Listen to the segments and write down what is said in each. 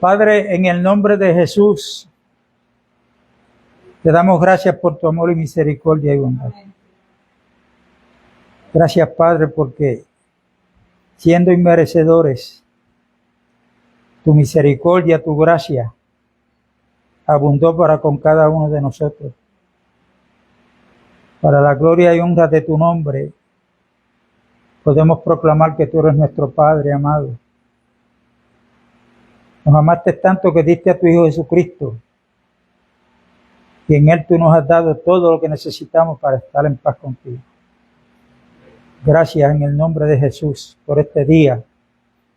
Padre, en el nombre de Jesús, te damos gracias por tu amor y misericordia y bondad. Gracias, Padre, porque siendo inmerecedores, tu misericordia, tu gracia, abundó para con cada uno de nosotros. Para la gloria y honra de tu nombre, podemos proclamar que tú eres nuestro Padre amado. Nos amaste tanto que diste a tu Hijo Jesucristo, y en Él tú nos has dado todo lo que necesitamos para estar en paz contigo. Gracias en el nombre de Jesús por este día,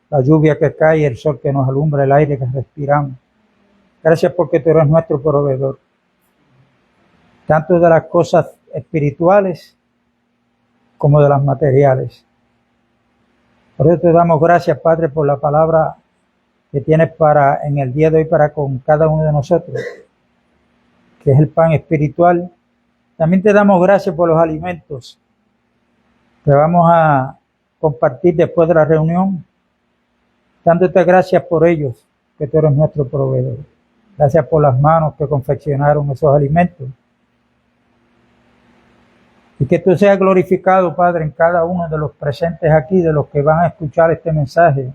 la lluvia que cae, el sol que nos alumbra, el aire que respiramos. Gracias porque tú eres nuestro proveedor, tanto de las cosas espirituales como de las materiales. Por eso te damos gracias, Padre, por la palabra que tienes en el día de hoy para con cada uno de nosotros, que es el pan espiritual. También te damos gracias por los alimentos que vamos a compartir después de la reunión, dándote gracias por ellos, que tú eres nuestro proveedor. Gracias por las manos que confeccionaron esos alimentos. Y que tú seas glorificado, Padre, en cada uno de los presentes aquí, de los que van a escuchar este mensaje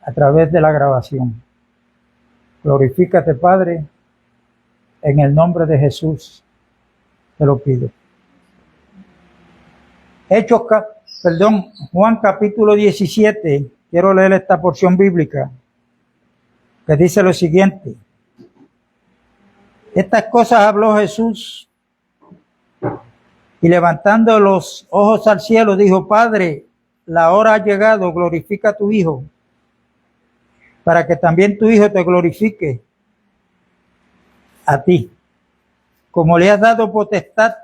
a través de la grabación. Glorifícate, Padre, en el nombre de Jesús, te lo pido. Juan capítulo 17, quiero leer esta porción bíblica que dice lo siguiente. Estas cosas habló Jesús y levantando los ojos al cielo dijo: Padre, la hora ha llegado, glorifica a tu Hijo, para que también tu Hijo te glorifique a ti, como le has dado potestad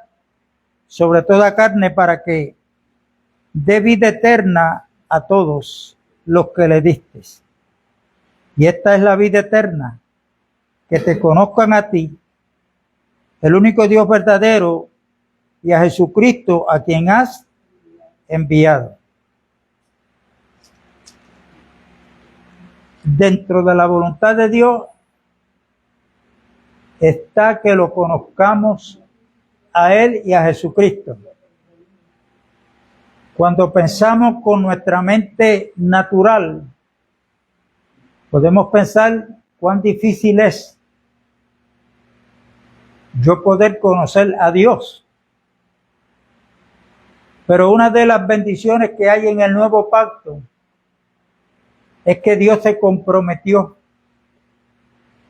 sobre toda carne, para que dé vida eterna a todos los que le diste. Y esta es la vida eterna, que te conozcan a ti, el único Dios verdadero, y a Jesucristo, a quien has enviado. Dentro de la voluntad de Dios está que lo conozcamos a Él y a Jesucristo. Cuando pensamos con nuestra mente natural, podemos pensar cuán difícil es yo poder conocer a Dios. Pero una de las bendiciones que hay en el nuevo pacto es que Dios se comprometió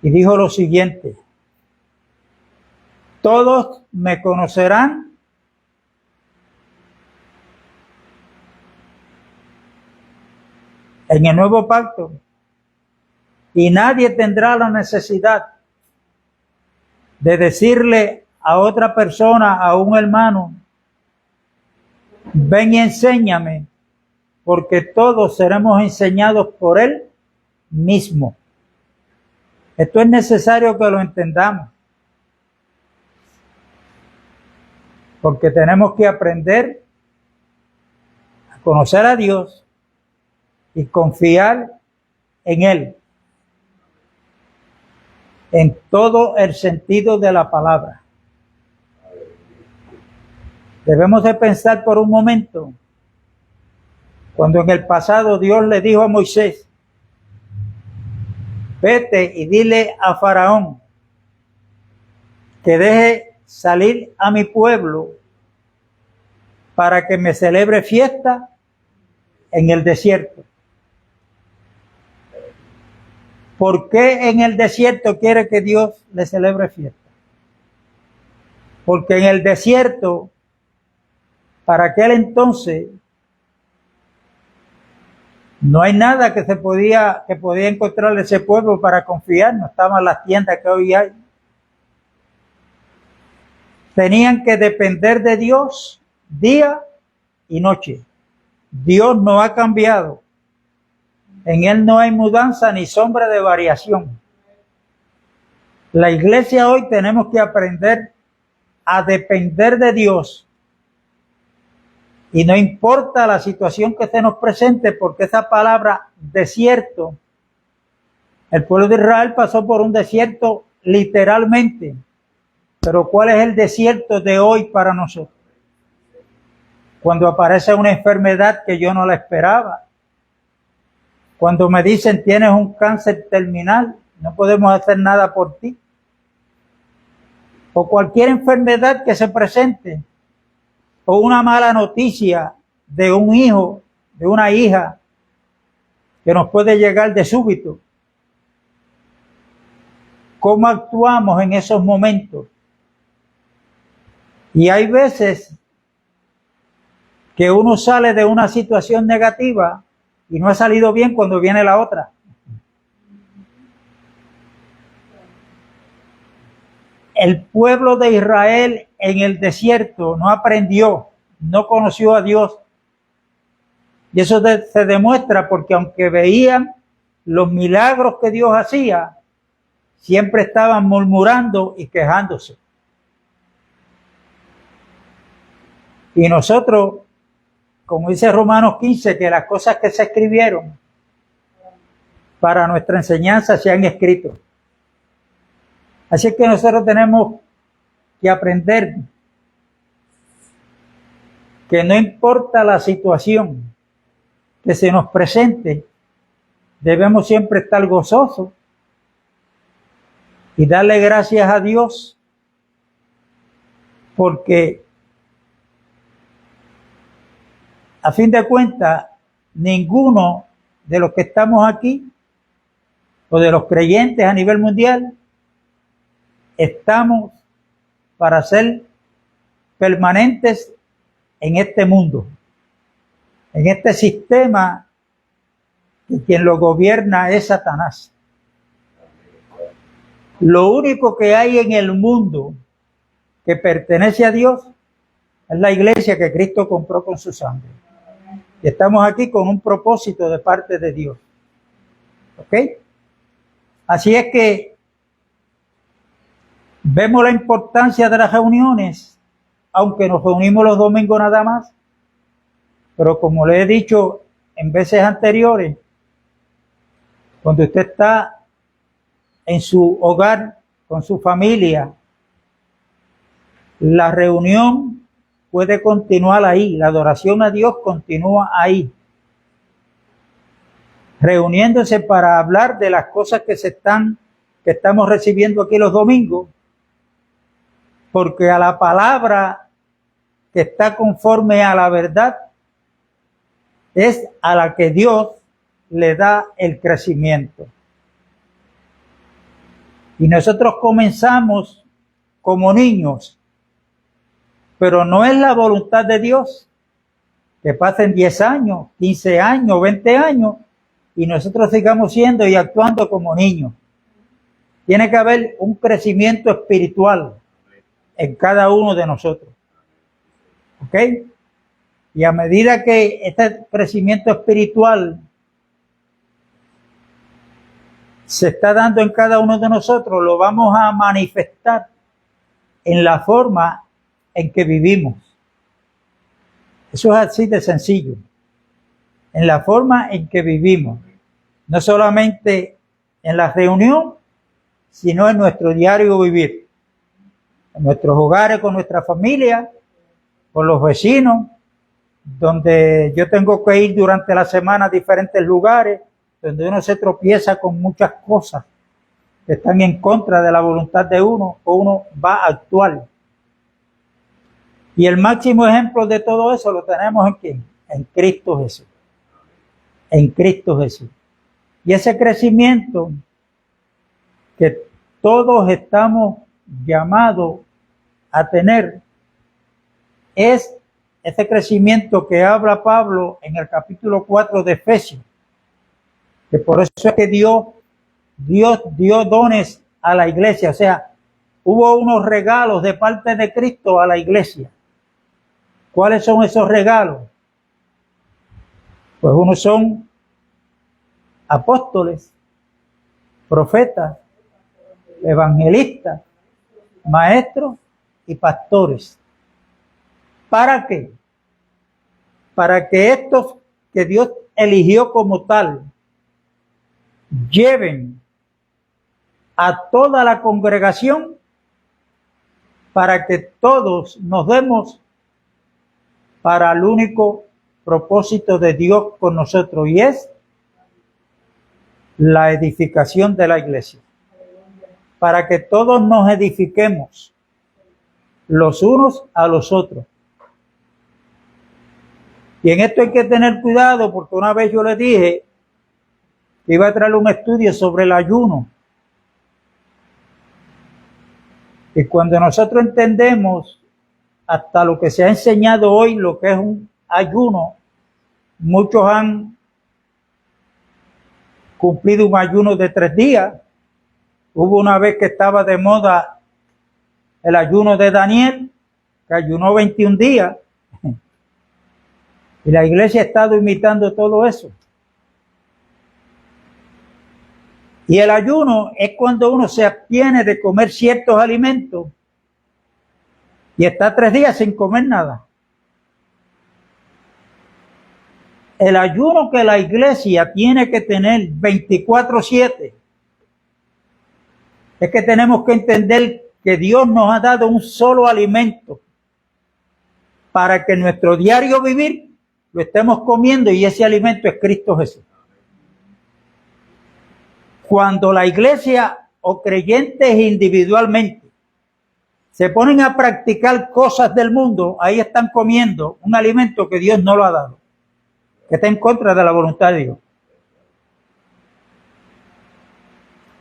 y dijo lo siguiente: todos me conocerán en el nuevo pacto y nadie tendrá la necesidad de decirle a otra persona, a un hermano: ven y enséñame, porque todos seremos enseñados por Él mismo. Esto es necesario que lo entendamos, porque tenemos que aprender a conocer a Dios y confiar en Él, en todo el sentido de la palabra. Debemos de pensar por un momento cuando en el pasado Dios le dijo a Moisés: vete y dile a Faraón que deje salir a mi pueblo para que me celebre fiesta en el desierto. ¿Por qué en el desierto quiere que Dios le celebre fiesta? Porque en el desierto, para aquel entonces, no hay nada que podía encontrar ese pueblo para confiar. No estaban las tiendas que hoy hay. Tenían que depender de Dios día y noche. Dios no ha cambiado. En Él no hay mudanza ni sombra de variación. La iglesia hoy tenemos que aprender a depender de Dios Y no importa la situación que se nos presente, porque esa palabra desierto, el pueblo de Israel pasó por un desierto literalmente. Pero ¿cuál es el desierto de hoy para nosotros? Cuando aparece una enfermedad que yo no la esperaba. Cuando me dicen tienes un cáncer terminal, no podemos hacer nada por ti. O cualquier enfermedad que se presente. O una mala noticia de un hijo, de una hija, que nos puede llegar de súbito. ¿Cómo actuamos en esos momentos? Y hay veces que uno sale de una situación negativa y no ha salido bien cuando viene la otra. El pueblo de Israel en el desierto no aprendió, no conoció a Dios. Y eso se demuestra porque aunque veían los milagros que Dios hacía, siempre estaban murmurando y quejándose. Y nosotros, como dice Romanos 15, que las cosas que se escribieron para nuestra enseñanza se han escrito. Así que nosotros tenemos que aprender que no importa la situación que se nos presente, debemos siempre estar gozosos y darle gracias a Dios, porque a fin de cuentas, ninguno de los que estamos aquí o de los creyentes a nivel mundial estamos para ser permanentes en este mundo, en este sistema que quien lo gobierna es Satanás. Lo único que hay en el mundo que pertenece a Dios es la iglesia que Cristo compró con su sangre. Y estamos aquí con un propósito de parte de Dios. ¿Ok? Así es que vemos la importancia de las reuniones, aunque nos reunimos los domingos nada más. Pero como le he dicho en veces anteriores, cuando usted está en su hogar, con su familia, la reunión puede continuar ahí, la adoración a Dios continúa ahí, reuniéndose para hablar de las cosas que estamos recibiendo aquí los domingos, porque a la palabra que está conforme a la verdad es a la que Dios le da el crecimiento. Y nosotros comenzamos como niños, pero no es la voluntad de Dios que pasen 10 años, 15 años, 20 años y nosotros sigamos siendo y actuando como niños. Tiene que haber un crecimiento espiritual en cada uno de nosotros. ¿Ok? Y a medida que este crecimiento espiritual se está dando en cada uno de nosotros, lo vamos a manifestar en la forma en que vivimos. Eso es así de sencillo. En la forma en que vivimos. No solamente en la reunión, sino en nuestro diario vivir. En nuestros hogares, con nuestra familia, con los vecinos, donde yo tengo que ir durante la semana a diferentes lugares, donde uno se tropieza con muchas cosas que están en contra de la voluntad de uno, o uno va a actuar. Y el máximo ejemplo de todo eso lo tenemos ¿en quién? En Cristo Jesús. En Cristo Jesús. Y ese crecimiento que todos estamos llamados a tener es ese crecimiento que habla Pablo en el capítulo 4 de Efesios. Que por eso es que Dios dio dones a la iglesia. O sea, hubo unos regalos de parte de Cristo a la iglesia. ¿Cuáles son esos regalos? Pues unos son apóstoles, profetas, evangelistas, maestros y pastores. ¿Para qué? para que estos que Dios eligió como tal lleven a toda la congregación para que todos nos demos para el único propósito de Dios con nosotros, y es la edificación de la iglesia, para que todos nos edifiquemos los unos a los otros. Y en esto hay que tener cuidado, porque una vez yo le dije que iba a traer un estudio sobre el ayuno. Y cuando nosotros entendemos hasta lo que se ha enseñado hoy, lo que es un ayuno, muchos han cumplido un ayuno de 3 días. Hubo una vez que estaba de moda el ayuno de Daniel, que ayunó 21 días. Y la iglesia ha estado imitando todo eso. Y el ayuno es cuando uno se abstiene de comer ciertos alimentos y está 3 días sin comer nada. El ayuno que la iglesia tiene que tener 24/7 es que tenemos que entender que Dios nos ha dado un solo alimento para que nuestro diario vivir lo estemos comiendo, y ese alimento es Cristo Jesús. Cuando la iglesia o creyentes individualmente se ponen a practicar cosas del mundo, ahí están comiendo un alimento que Dios no lo ha dado, que está en contra de la voluntad de Dios.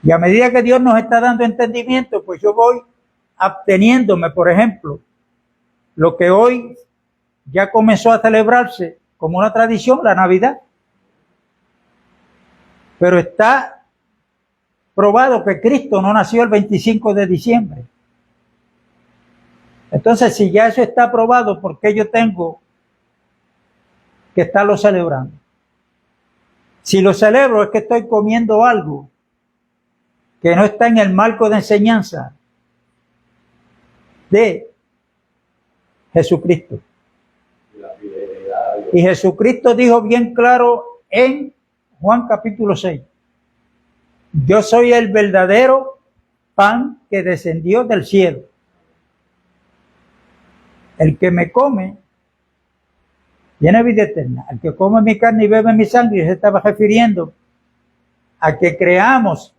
Y a medida que Dios nos está dando entendimiento, pues yo voy absteniéndome. Por ejemplo, lo que hoy ya comenzó a celebrarse como una tradición, la Navidad. Pero está probado que Cristo no nació el 25 de diciembre. Entonces, si ya eso está probado, ¿por qué yo tengo que estarlo celebrando? Si lo celebro es que estoy comiendo algo que no está en el marco de enseñanza de Jesucristo. Y Jesucristo dijo bien claro en Juan capítulo 6, yo soy el verdadero pan que descendió del cielo. El que me come tiene vida eterna. El que come mi carne y bebe mi sangre, se estaba refiriendo a que creamos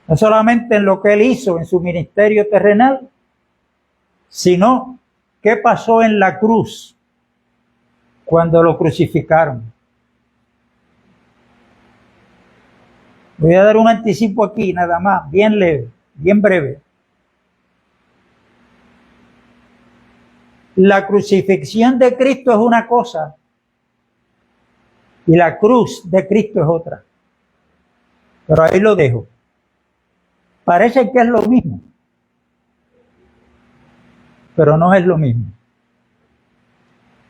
no solamente en lo que él hizo en su ministerio terrenal, sino qué pasó en la cruz cuando lo crucificaron. Voy a dar un anticipo aquí, nada más, bien leve, bien breve. La crucifixión de Cristo es una cosa y la cruz de Cristo es otra. Pero ahí lo dejo. Parece que es lo mismo, pero no es lo mismo.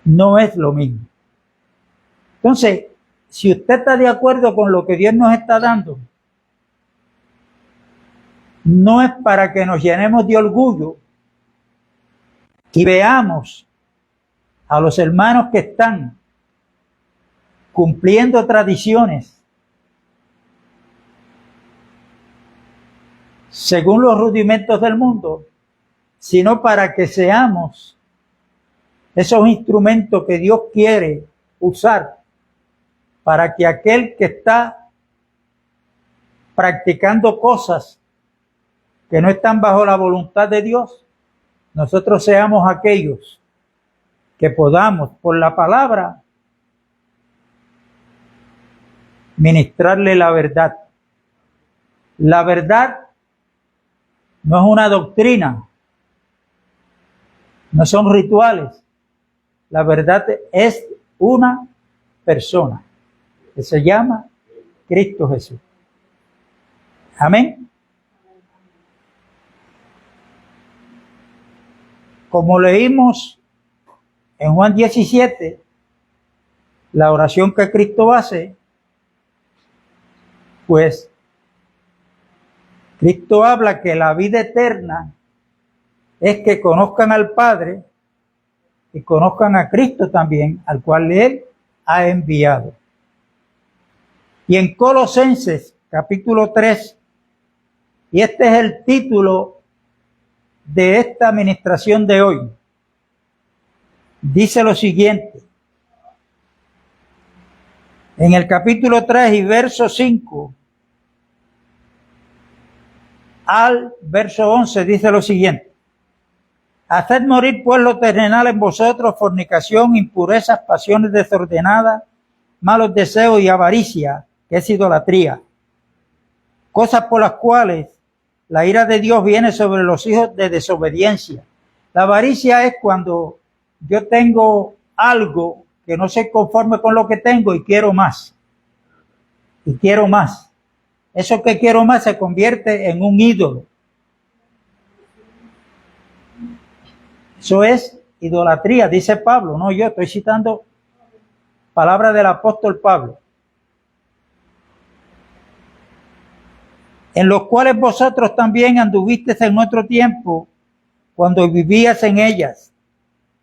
No es lo mismo. Entonces, si usted está de acuerdo con lo que Dios nos está dando, no es para que nos llenemos de orgullo y veamos a los hermanos que están cumpliendo tradiciones según los rudimentos del mundo, sino para que seamos esos instrumentos que Dios quiere usar para que aquel que está practicando cosas que no están bajo la voluntad de Dios, nosotros seamos aquellos que podamos, por la palabra, ministrarle la verdad. La verdad no es una doctrina, no son rituales. La verdad es una persona que se llama Cristo Jesús. Amén. Como leímos en Juan 17, la oración que Cristo hace, pues Cristo habla que la vida eterna es que conozcan al Padre y conozcan a Cristo también, al cual Él ha enviado. Y en Colosenses, capítulo 3, y este es el título de esta administración de hoy, dice lo siguiente. En el capítulo 3 y verso 5 al verso 11 dice lo siguiente. Haced morir pues lo terrenal en vosotros, fornicación, impurezas, pasiones desordenadas, malos deseos y avaricia, que es idolatría. Cosas por las cuales la ira de Dios viene sobre los hijos de desobediencia. La avaricia es cuando yo tengo algo que no se conforme con lo que tengo y quiero más. Y quiero más. Eso que quiero más se convierte en un ídolo. Eso es idolatría, dice Pablo. No, yo estoy citando palabras del apóstol Pablo. En los cuales vosotros también anduvisteis en nuestro tiempo, cuando vivías en ellas.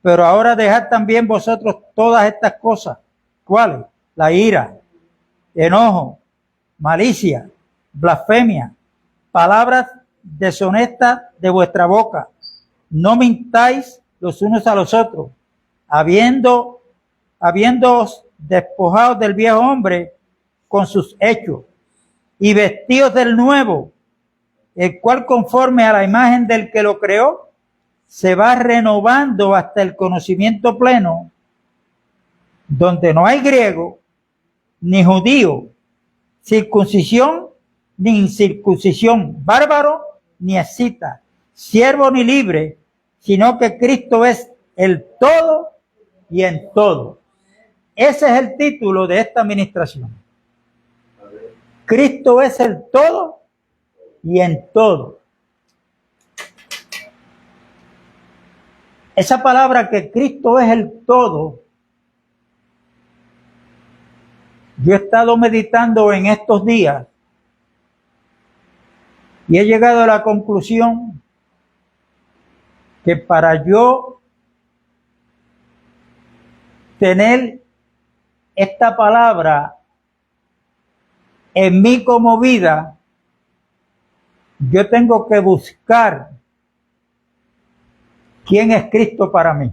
Pero ahora dejad también vosotros todas estas cosas. ¿Cuáles? La ira, enojo, malicia, blasfemia, palabras deshonestas de vuestra boca. No mintáis los unos a los otros, habiéndoos despojados del viejo hombre con sus hechos, y vestidos del nuevo, el cual conforme a la imagen del que lo creó, se va renovando hasta el conocimiento pleno, donde no hay griego, ni judío, circuncisión, ni incircuncisión, bárbaro, ni escita, siervo ni libre, sino que Cristo es el todo y en todo. Ese es el título de esta administración. Cristo es el todo y en todo. Esa palabra que Cristo es el todo, yo he estado meditando en estos días y he llegado a la conclusión que para yo tener esta palabra en mí como vida, yo tengo que buscar quién es Cristo para mí.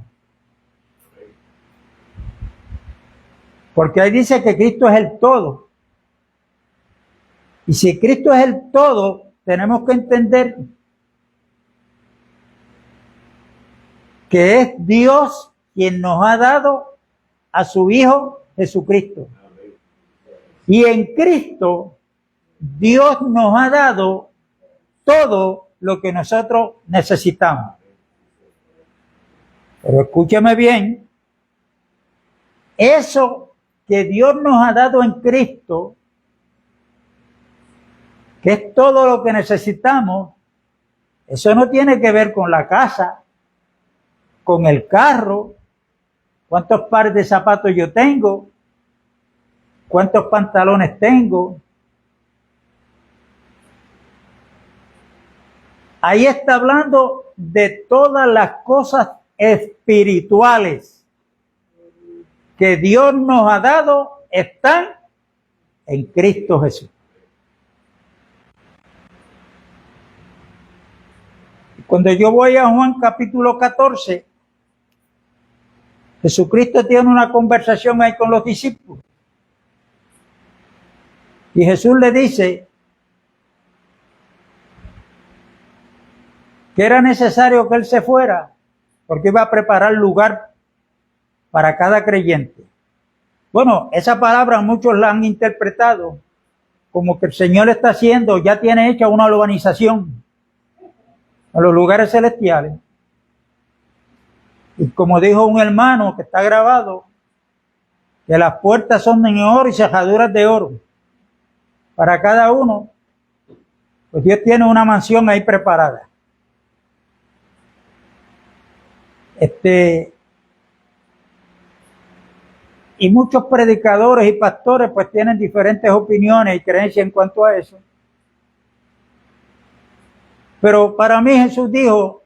Porque ahí dice que Cristo es el todo. Y si Cristo es el todo, tenemos que entender que es Dios quien nos ha dado a su Hijo Jesucristo. Y en Cristo, Dios nos ha dado todo lo que nosotros necesitamos. Pero escúchame bien, eso que Dios nos ha dado en Cristo, que es todo lo que necesitamos, eso no tiene que ver con la casa, con el carro, cuántos pares de zapatos yo tengo, cuántos pantalones tengo. Ahí está hablando de todas las cosas espirituales que Dios nos ha dado, están en Cristo Jesús. Cuando yo voy a Juan capítulo 14, Jesucristo tiene una conversación ahí con los discípulos. Y Jesús le dice que era necesario que Él se fuera, porque iba a preparar lugar para cada creyente. Bueno, esa palabra muchos la han interpretado como que el Señor está haciendo, ya tiene hecha una urbanización a los lugares celestiales. Y como dijo un hermano que está grabado, que las puertas son de oro y cerraduras de oro. Para cada uno, pues Dios tiene una mansión ahí preparada. Y muchos predicadores y pastores pues tienen diferentes opiniones y creencias en cuanto a eso. Pero para mí Jesús dijo,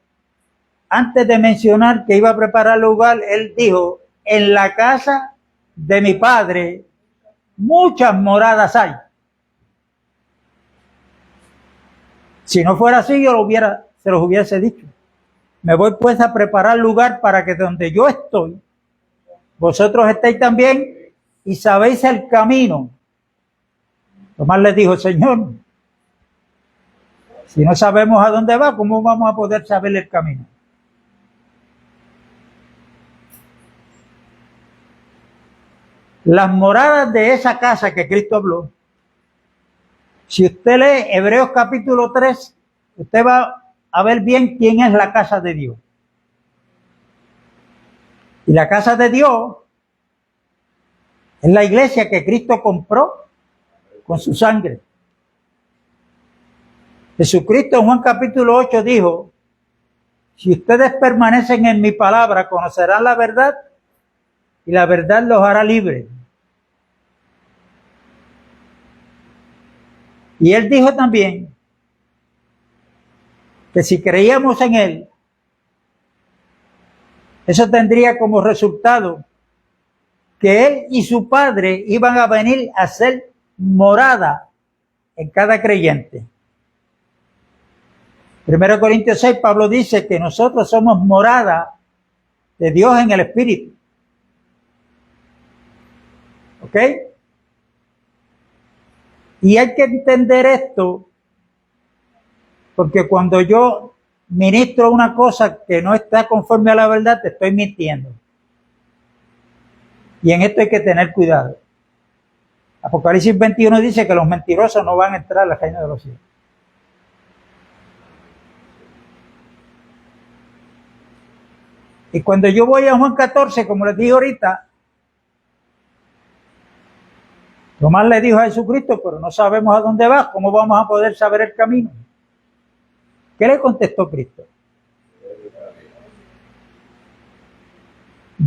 antes de mencionar que iba a preparar lugar, él dijo, en la casa de mi padre muchas moradas hay. Si no fuera así, se los hubiese dicho. Me voy pues a preparar lugar para que donde yo estoy, vosotros estéis también y sabéis el camino. Tomás les dijo, Señor, si no sabemos a dónde va, ¿cómo vamos a poder saber el camino? Las moradas de esa casa que Cristo habló, si usted lee Hebreos capítulo 3, usted va a ver bien quién es la casa de Dios. Y la casa de Dios es la iglesia que Cristo compró con su sangre. Jesucristo en Juan capítulo 8 dijo, si ustedes permanecen en mi palabra, conocerán la verdad y la verdad los hará libres. Y él dijo también que si creíamos en él, eso tendría como resultado que él y su Padre iban a venir a ser morada en cada creyente. 1 Corintios 6, Pablo dice que nosotros somos morada de Dios en el Espíritu. ¿Ok? Y hay que entender esto, porque cuando yo ministro una cosa que no está conforme a la verdad, te estoy mintiendo. Y en esto hay que tener cuidado. Apocalipsis 21 dice que los mentirosos no van a entrar a la reina de los cielos. Y cuando yo voy a Juan 14, como les dije ahorita, Tomás le dijo a Jesucristo, pero no sabemos a dónde vas, ¿cómo vamos a poder saber el camino? ¿Qué le contestó Cristo?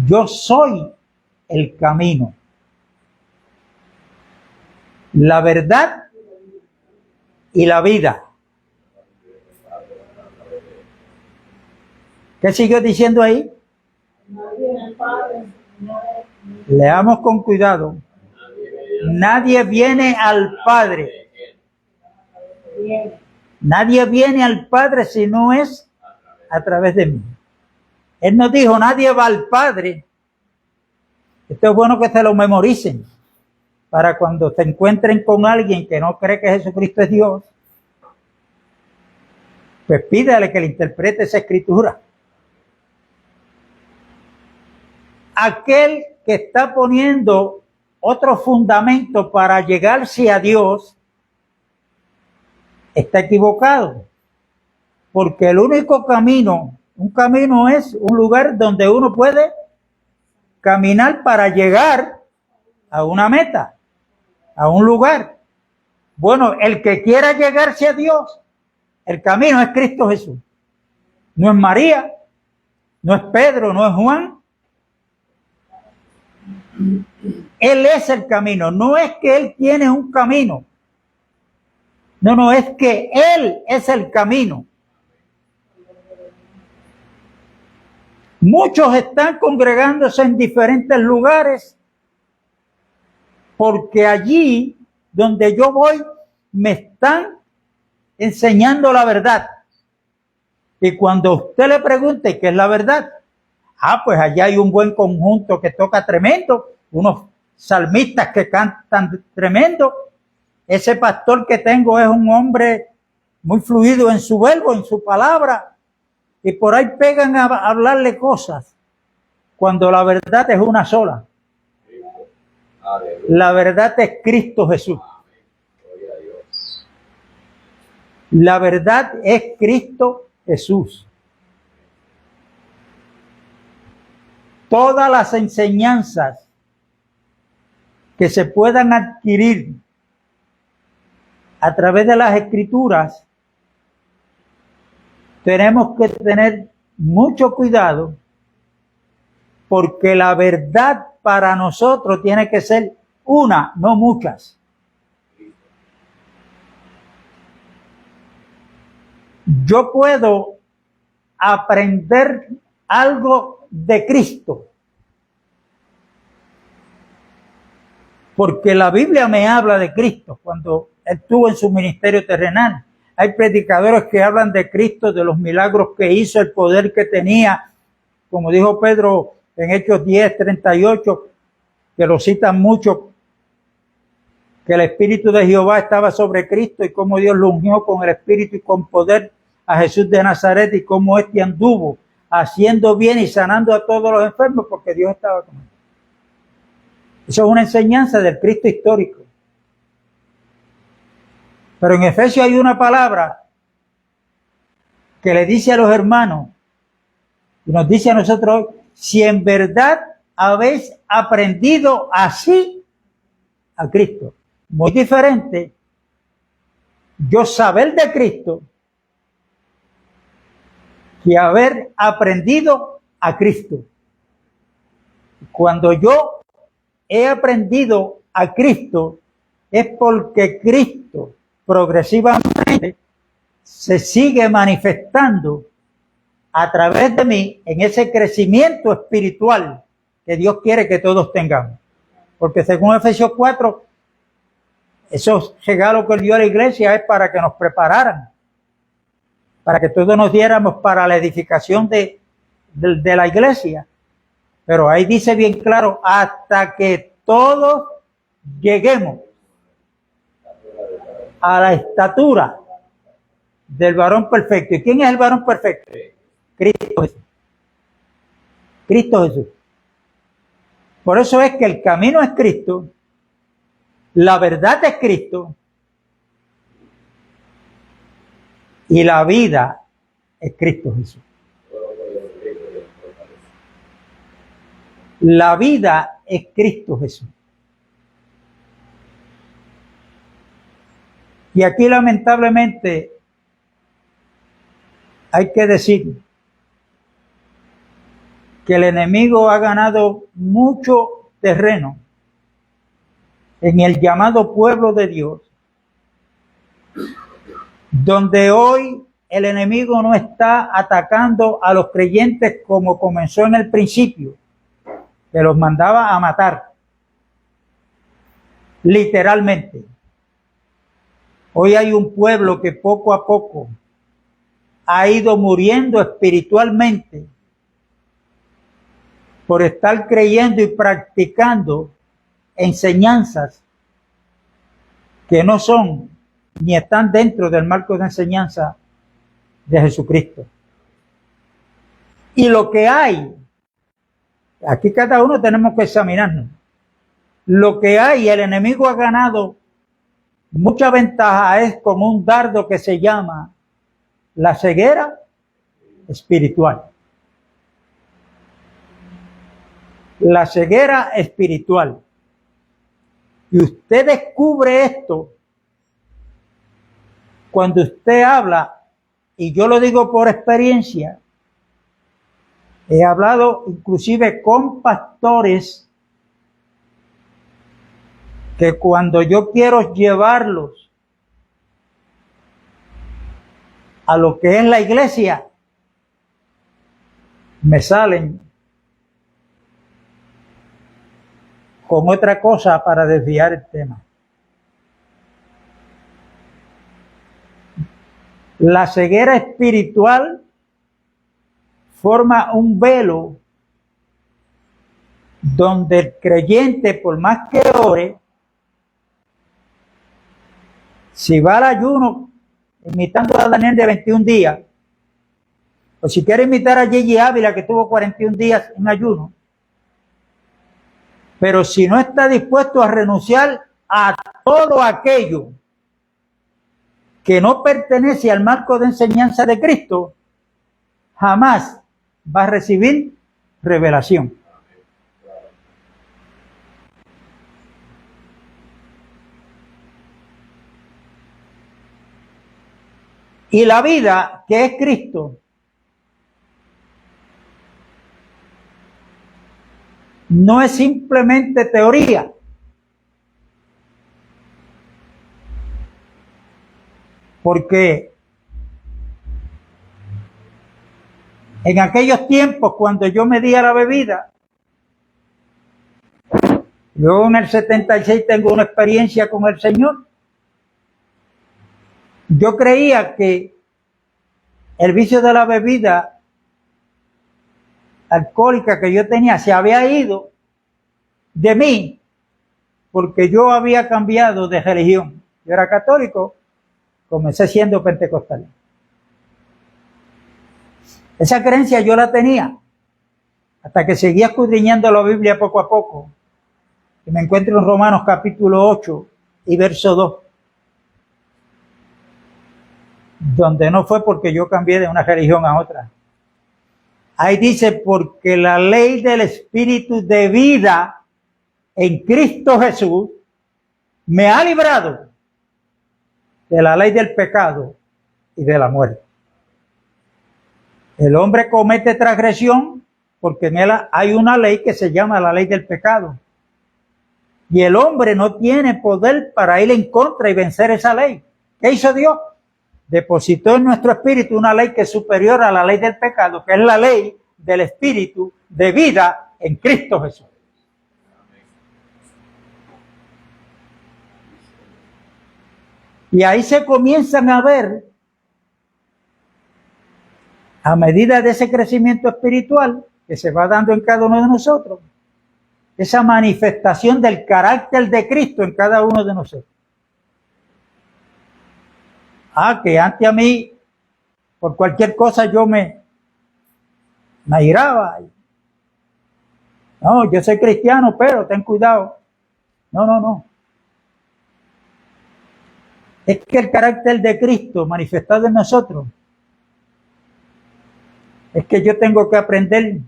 Yo soy el camino, la verdad y la vida. ¿Qué siguió diciendo ahí? Leamos con cuidado. Nadie viene al Padre. Nadie viene al Padre si no es a través de mí. Él nos dijo, nadie va al Padre. Esto es bueno que se lo memoricen para cuando se encuentren con alguien que no cree que Jesucristo es Dios, pues pídale que le interprete esa escritura. Aquel que está poniendo otro fundamento para llegarse a Dios está equivocado, porque el único camino, un camino es un lugar donde uno puede caminar para llegar a una meta, a un lugar. Bueno, el que quiera llegarse a Dios, el camino es Cristo Jesús. No es María, no es Pedro, no es Juan. Él es el camino. No es que Él tiene un camino. No, es que Él es el camino. Muchos están congregándose en diferentes lugares porque allí donde yo voy me están enseñando la verdad. Y cuando usted le pregunte qué es la verdad, pues allá hay un buen conjunto que toca tremendo, unos salmistas que cantan tremendo. Ese pastor que tengo es un hombre muy fluido en su verbo, en su palabra, y por ahí pegan a hablarle cosas, cuando la verdad es una sola. La verdad es Cristo Jesús. La verdad es Cristo Jesús. Todas las enseñanzas que se puedan adquirir a través de las Escrituras, tenemos que tener mucho cuidado, porque la verdad para nosotros tiene que ser una, no muchas. Yo puedo aprender algo de Cristo. Porque la Biblia me habla de Cristo cuando estuvo en su ministerio terrenal. Hay predicadores que hablan de Cristo, de los milagros que hizo, el poder que tenía, como dijo Pedro en Hechos 10:38, que lo citan mucho, que el Espíritu de Jehová estaba sobre Cristo y cómo Dios lo ungió con el Espíritu y con poder a Jesús de Nazaret y cómo éste anduvo haciendo bien y sanando a todos los enfermos porque Dios estaba con él. Eso es una enseñanza del Cristo histórico. Pero en Efesios hay una palabra que le dice a los hermanos y nos dice a nosotros hoy, si en verdad habéis aprendido así a Cristo. Muy diferente yo saber de Cristo que haber aprendido a Cristo. Cuando yo he aprendido a Cristo es porque Cristo progresivamente se sigue manifestando a través de mí en ese crecimiento espiritual que Dios quiere que todos tengamos. Porque según Efesios 4, esos regalos que él dio a la iglesia es para que nos prepararan, para que todos nos diéramos para la edificación de la iglesia. Pero ahí dice bien claro, hasta que todos lleguemos a la estatura del varón perfecto. ¿Y quién es el varón perfecto? Cristo Jesús. Cristo Jesús. Por eso es que el camino es Cristo, la verdad es Cristo y la vida es Cristo Jesús. La vida es Cristo Jesús. Y aquí lamentablemente hay que decir que el enemigo ha ganado mucho terreno en el llamado pueblo de Dios, donde hoy el enemigo no está atacando a los creyentes como comenzó en el principio, que los mandaba a matar, literalmente. Hoy hay un pueblo que poco a poco ha ido muriendo espiritualmente por estar creyendo y practicando enseñanzas que no son ni están dentro del marco de enseñanza de Jesucristo. Y lo que hay, aquí cada uno tenemos que examinarnos, lo que hay, el enemigo ha ganado mucha ventaja, es como un dardo que se llama la ceguera espiritual. La ceguera espiritual. Y usted descubre esto cuando usted habla, y yo lo digo por experiencia, he hablado inclusive con pastores que cuando yo quiero llevarlos a lo que es la iglesia, me salen con otra cosa para desviar el tema. La ceguera espiritual forma un velo donde el creyente, por más que ore, si va al ayuno, imitando a Daniel de 21 días, o si quiere imitar a Gigi Ávila, que tuvo 41 días en ayuno, pero si no está dispuesto a renunciar a todo aquello que no pertenece al marco de enseñanza de Cristo, jamás va a recibir revelación. Y la vida, que es Cristo, no es simplemente teoría. Porque En aquellos tiempos, cuando yo medía la bebida, luego en el 76 tengo una experiencia con el Señor. Yo creía que el vicio de la bebida alcohólica que yo tenía se había ido de mí porque yo había cambiado de religión. Yo era católico, comencé siendo pentecostal. Esa creencia yo la tenía hasta que seguía escudriñando la Biblia poco a poco y me encuentro en Romanos capítulo 8 y verso 2, donde no fue porque yo cambié de una religión a otra. Ahí dice, porque la ley del Espíritu de vida en Cristo Jesús me ha librado de la ley del pecado y de la muerte. El hombre comete transgresión porque en él hay una ley que se llama la ley del pecado. Y el hombre no tiene poder para ir en contra y vencer esa ley. ¿Qué hizo Dios? Depositó en nuestro espíritu una ley que es superior a la ley del pecado, que es la ley del Espíritu de vida en Cristo Jesús. Y ahí se comienzan a ver, a medida de ese crecimiento espiritual que se va dando en cada uno de nosotros, esa manifestación del carácter de Cristo en cada uno de nosotros. Que antes a mí, por cualquier cosa yo me airaba. No, yo soy cristiano, pero ten cuidado. No. Es que el carácter de Cristo manifestado en nosotros es que yo tengo que aprender,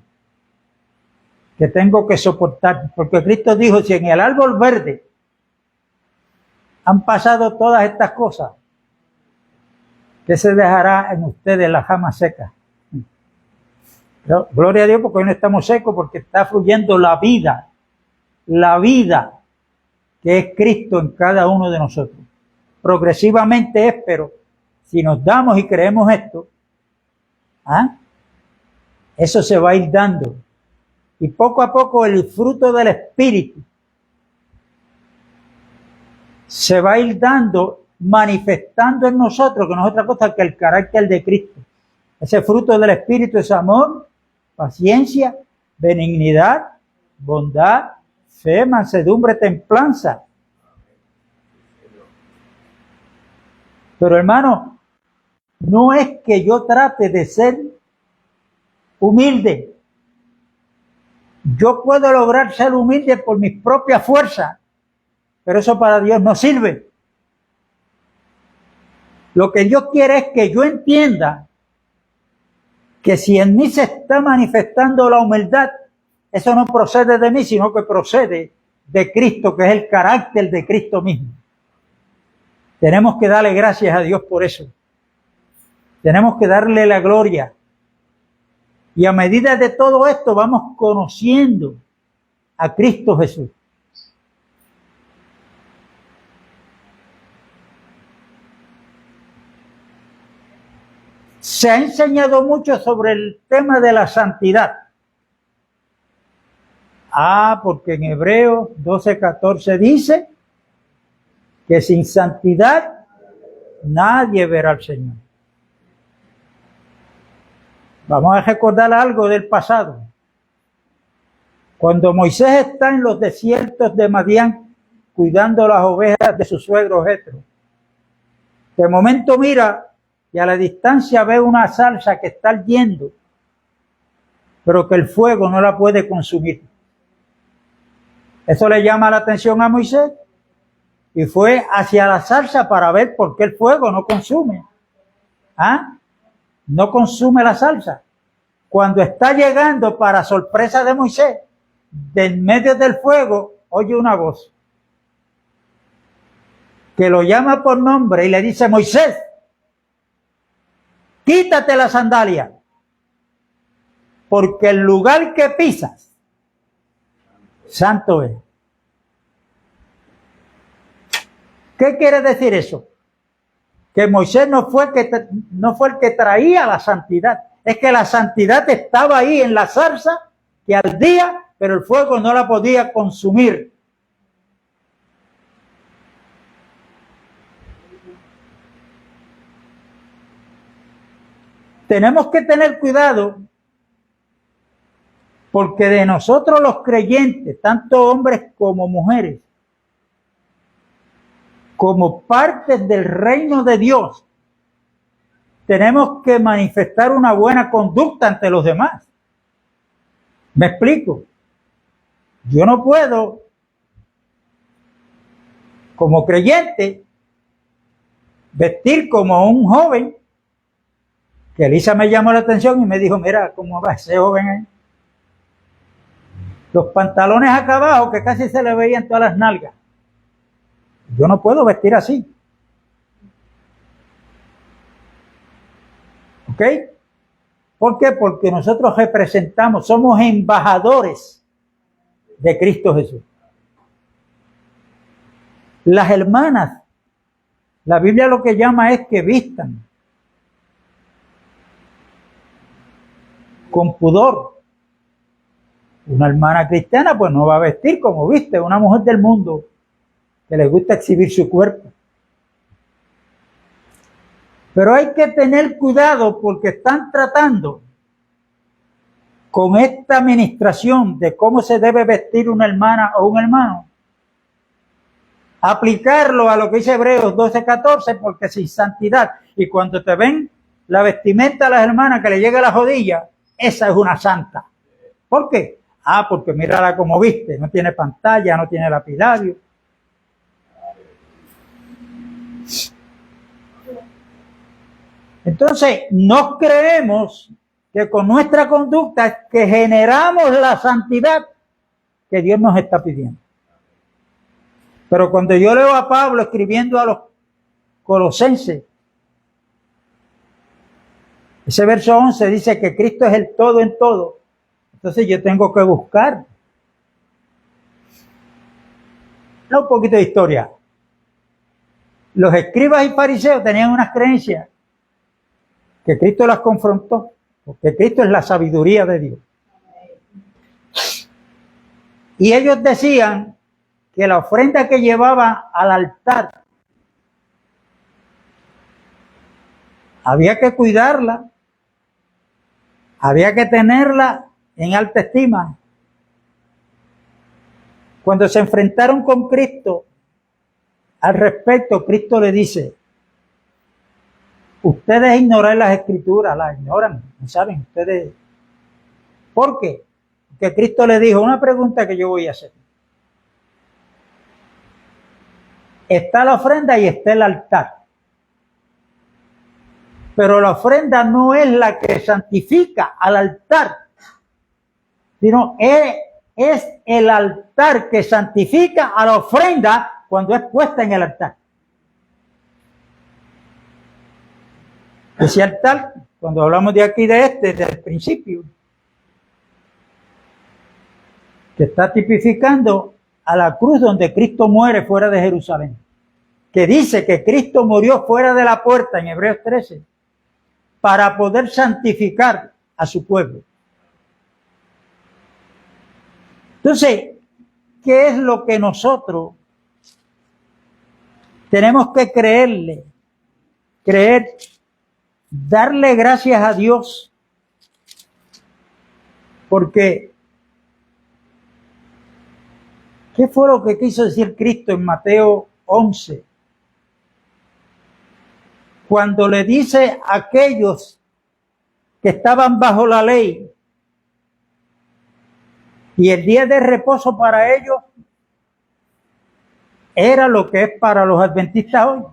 que tengo que soportar, porque Cristo dijo, si en el árbol verde han pasado todas estas cosas, ¿qué se dejará en ustedes la jama seca? Pero, gloria a Dios, porque hoy no estamos secos, porque está fluyendo la vida que es Cristo en cada uno de nosotros. Progresivamente es, pero si nos damos y creemos esto, eso se va a ir dando. Y poco a poco el fruto del Espíritu se va a ir dando, manifestando en nosotros, que no es otra cosa que el carácter de Cristo. Ese fruto del Espíritu es amor, paciencia, benignidad, bondad, fe, mansedumbre, templanza. Pero hermano, no es que yo trate de ser humilde. Yo puedo lograr ser humilde por mis propias fuerzas, pero eso para Dios no sirve. Lo que Dios quiere es que yo entienda que si en mí se está manifestando la humildad, eso no procede de mí, sino que procede de Cristo, que es el carácter de Cristo mismo. Tenemos que darle gracias a Dios por eso. Tenemos que darle la gloria. Y a medida de todo esto vamos conociendo a Cristo Jesús. Se ha enseñado mucho sobre el tema de la santidad. Porque en Hebreos 12:14 dice que sin santidad nadie verá al Señor. Vamos a recordar algo del pasado. Cuando Moisés está en los desiertos de Madián cuidando las ovejas de su suegro Jetro, de momento mira y a la distancia ve una zarza que está ardiendo, pero que el fuego no la puede consumir. Eso le llama la atención a Moisés y fue hacia la zarza para ver por qué el fuego no consume. No consume la zarza. Cuando está llegando, para sorpresa de Moisés, de en medio del fuego, oye una voz que lo llama por nombre y le dice: Moisés, quítate la sandalia, porque el lugar que pisas, santo es. ¿Qué quiere decir eso? Que Moisés no fue el que traía la santidad. Es que la santidad estaba ahí en la zarza que ardía, pero el fuego no la podía consumir. Tenemos que tener cuidado porque de nosotros los creyentes, tanto hombres como mujeres, como partes del reino de Dios, tenemos que manifestar una buena conducta ante los demás. ¿Me explico? Yo no puedo, como creyente, vestir como un joven, que Elisa me llamó la atención y me dijo, mira, ¿cómo va ese joven ahí? Los pantalones acá abajo, que casi se le veían todas las nalgas. Yo no puedo vestir así. ¿Ok? ¿Por qué? Porque nosotros representamos, somos embajadores de Cristo Jesús. Las hermanas, la Biblia lo que llama es que vistan con pudor. Una hermana cristiana pues no va a vestir como viste una mujer del mundo que le gusta exhibir su cuerpo. Pero hay que tener cuidado porque están tratando con esta administración de cómo se debe vestir una hermana o un hermano, aplicarlo a lo que dice Hebreos 12:14, porque sin santidad, y cuando te ven la vestimenta a las hermanas que le llega a la rodilla, esa es una santa. ¿Por qué? Porque mírala como viste, no tiene pantalla, no tiene lapidario. Entonces, no creemos que con nuestra conducta que generamos la santidad que Dios nos está pidiendo. Pero cuando yo leo a Pablo escribiendo a los Colosenses, ese verso 11 dice que Cristo es el todo en todo. Entonces yo tengo que buscar un poquito de historia. Los escribas y fariseos tenían unas creencias que Cristo las confrontó, porque Cristo es la sabiduría de Dios. Y ellos decían que la ofrenda que llevaban al altar había que cuidarla, había que tenerla en alta estima. Cuando se enfrentaron con Cristo al respecto, Cristo le dice, ustedes ignoran las escrituras, las ignoran, no saben ustedes. ¿Por qué? Porque Cristo le dijo una pregunta que yo voy a hacer. Está la ofrenda y está el altar. Pero la ofrenda no es la que santifica al altar, sino es el altar que santifica a la ofrenda cuando es puesta en el altar. Ese altar, cuando hablamos de aquí desde el principio, que está tipificando a la cruz donde Cristo muere fuera de Jerusalén, que dice que Cristo murió fuera de la puerta en Hebreos 13 para poder santificar a su pueblo. Entonces, ¿qué es lo que nosotros tenemos que creer, darle gracias a Dios? Porque ¿qué fue lo que quiso decir Cristo en Mateo 11? Cuando le dice a aquellos que estaban bajo la ley y el día de reposo para ellos era lo que es para los adventistas hoy.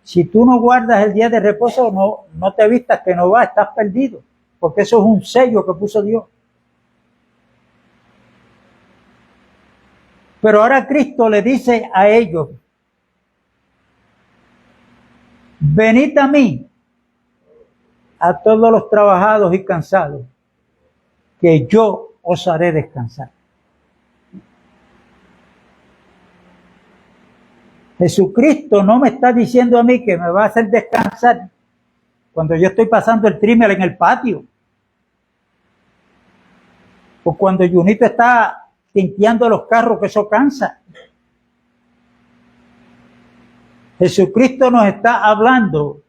Si tú no guardas el día de reposo, no te vistas que no vas, estás perdido, porque eso es un sello que puso Dios. Pero ahora Cristo le dice a ellos, venid a mí, a todos los trabajados y cansados, que yo os haré descansar. Jesucristo no me está diciendo a mí que me va a hacer descansar cuando yo estoy pasando el trimmer en el patio, o cuando Junito está tinteando los carros, que eso cansa. Jesucristo nos está hablando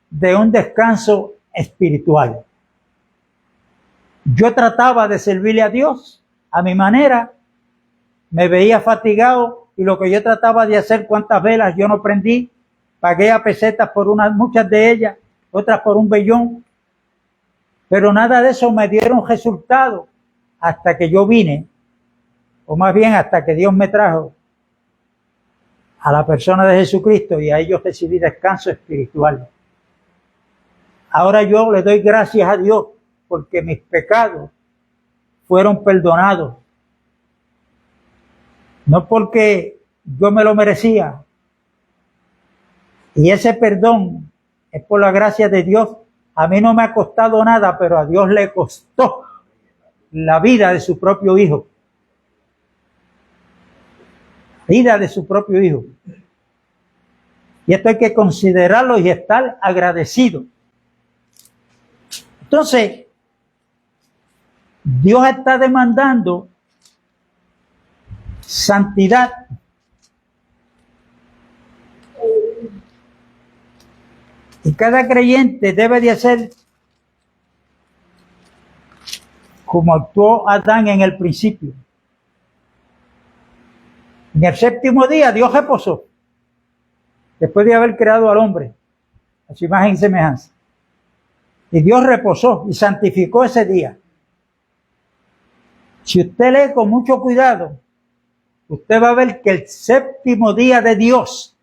de un descanso espiritual. Yo trataba de servirle a Dios a mi manera, me veía fatigado y lo que yo trataba de hacer, cuántas velas yo no prendí, pagué a pesetas por muchas de ellas, otras por un vellón, pero nada de eso me dieron resultado hasta que yo vine, o más bien hasta que Dios me trajo a la persona de Jesucristo y a ellos recibí descanso espiritual. Ahora yo le doy gracias a Dios porque mis pecados fueron perdonados. No porque yo me lo merecía. Y ese perdón es por la gracia de Dios. A mí no me ha costado nada, pero a Dios le costó la vida de su propio Hijo. Vida de su propio Hijo. Y esto hay que considerarlo y estar agradecido. Entonces, Dios está demandando santidad. Y cada creyente debe de hacer como actuó Adán en el principio. En el séptimo día Dios reposó, después de haber creado al hombre a su imagen y semejanza. Y Dios reposó y santificó ese día. Si usted lee con mucho cuidado, usted va a ver que el séptimo día de Dios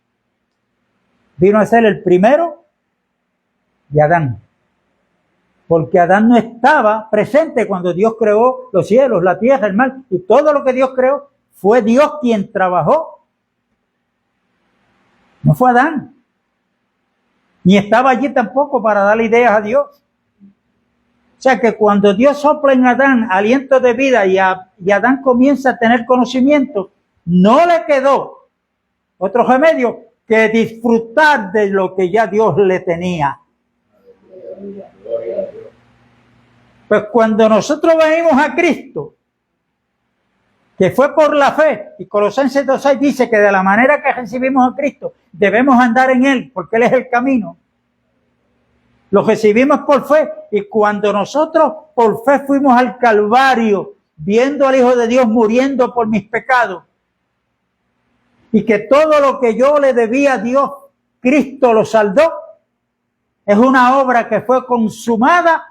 vino a ser el primero de Adán. Porque Adán no estaba presente cuando Dios creó los cielos, la tierra, el mar y todo lo que Dios creó. Fue Dios quien trabajó. No fue Adán. Ni estaba allí tampoco para darle ideas a Dios. O sea que cuando Dios sopla en Adán aliento de vida y Adán comienza a tener conocimiento, no le quedó otro remedio que disfrutar de lo que ya Dios le tenía. Pues cuando nosotros venimos a Cristo, que fue por la fe, y Colosenses 2:6 dice que de la manera que recibimos a Cristo, debemos andar en Él, porque Él es el camino. Lo recibimos por fe, y cuando nosotros por fe fuimos al Calvario, viendo al Hijo de Dios muriendo por mis pecados, y que todo lo que yo le debía a Dios, Cristo lo saldó, es una obra que fue consumada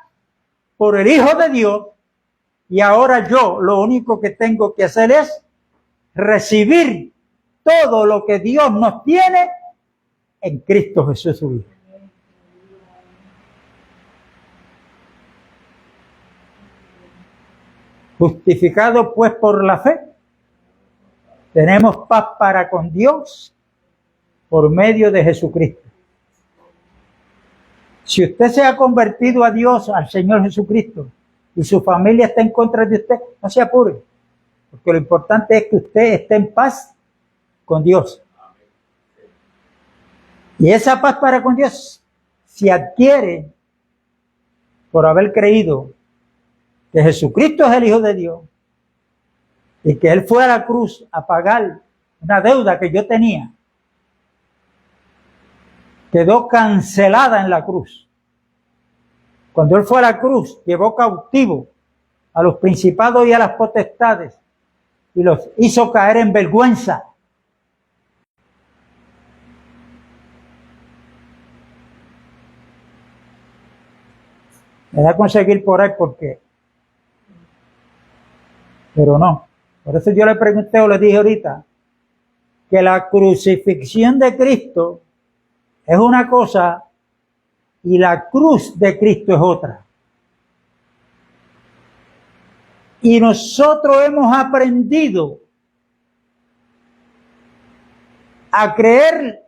por el Hijo de Dios, y ahora yo lo único que tengo que hacer es recibir todo lo que Dios nos tiene en Cristo Jesús su Hijo. Justificado pues por la fe, tenemos paz para con Dios por medio de Jesucristo. Si usted se ha convertido a Dios, al Señor Jesucristo, y su familia está en contra de usted, no se apure, porque lo importante es que usted esté en paz con Dios. Y esa paz para con Dios se adquiere por haber creído que Jesucristo es el Hijo de Dios y que Él fue a la cruz a pagar una deuda que yo tenía. Quedó cancelada en la cruz. Cuando Él fue a la cruz, llevó cautivo a los principados y a las potestades y los hizo caer en vergüenza. Me da con seguir por ahí porque, pero no. Por eso yo le pregunté o le dije ahorita que la crucifixión de Cristo es una cosa y la cruz de Cristo es otra. Y nosotros hemos aprendido a creer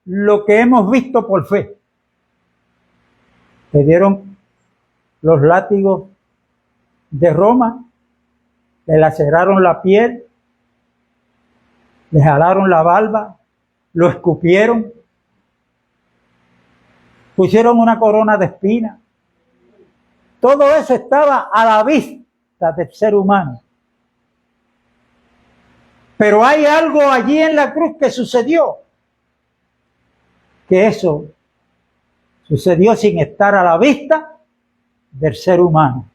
lo que hemos visto por fe. Le dieron los látigos de Roma, le laceraron la piel, le jalaron la barba, lo escupieron. pusieron una corona de espinas. Todo eso estaba a la vista del ser humano. Pero hay algo allí en la cruz que sucedió, que eso sucedió sin estar a la vista del ser humano.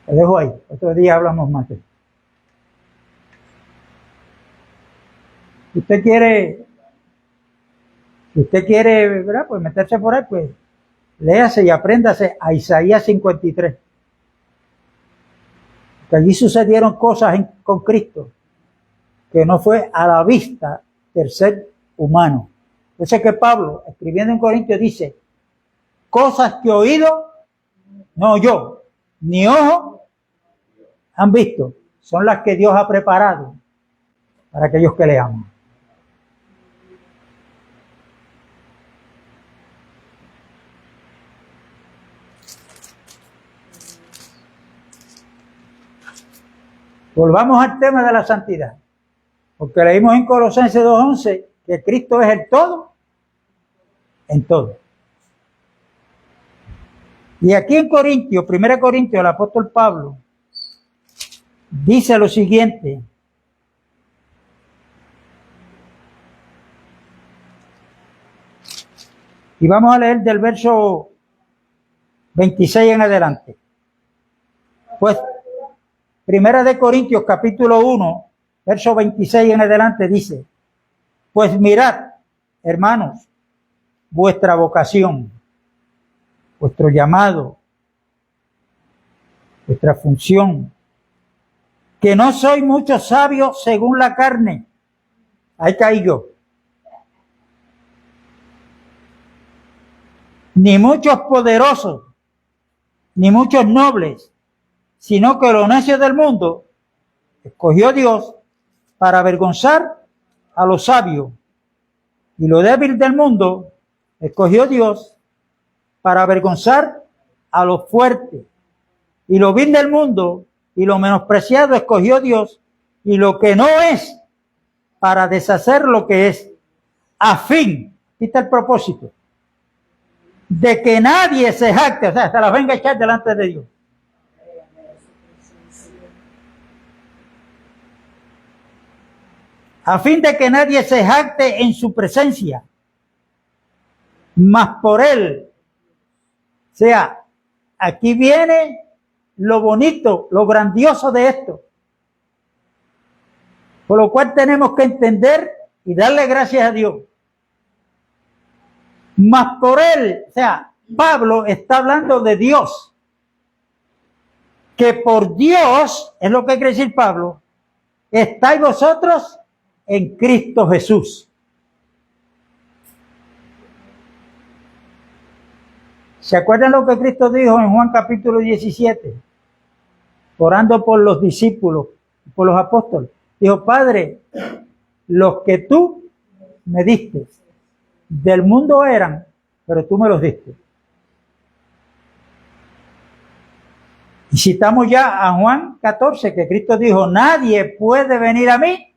Lo dejo ahí, otro día hablamos más de esto. Si usted quiere, ¿verdad? Pues meterse por ahí, pues léase y apréndase a Isaías 53. Que allí sucedieron cosas con Cristo que no fue a la vista del ser humano. Yo sé que Pablo, escribiendo en Corintios, dice, cosas que oído no oyó, ni ojo han visto, son las que Dios ha preparado para aquellos que le aman. Volvamos al tema de la santidad, porque leímos en Colosenses 2:11 que Cristo es el todo en todo. Y aquí en Corintios, 1 Corintios, el apóstol Pablo dice lo siguiente: y vamos a leer del verso 26 en adelante. Pues 1 Corintios capítulo 1, verso 26 en adelante dice, pues mirad, hermanos, vuestra vocación, vuestro llamado, vuestra función, que no soy muchos sabios según la carne. Ahí caí yo. Ni muchos poderosos, ni muchos nobles, sino que lo necio del mundo escogió Dios para avergonzar a los sabios, y lo débil del mundo escogió Dios para avergonzar a los fuertes, y lo vil del mundo y lo menospreciado escogió Dios, y lo que no es, para deshacer lo que es, a fin, aquí está el propósito, de que nadie se jacte, o sea, se las venga a echar delante de Dios. A fin de que nadie se jacte en su presencia, mas por él. O sea, aquí viene lo bonito, lo grandioso de esto. Por lo cual tenemos que entender y darle gracias a Dios. Mas por él, o sea, Pablo está hablando de Dios. Que por Dios, es lo que quiere decir Pablo, estáis vosotros en Cristo Jesús. ¿Se acuerdan lo que Cristo dijo en Juan capítulo 17? Orando por los discípulos, por los apóstoles. Dijo, Padre, los que tú me diste, del mundo eran, pero tú me los diste. Y citamos ya a Juan 14, que Cristo dijo, nadie puede venir a mí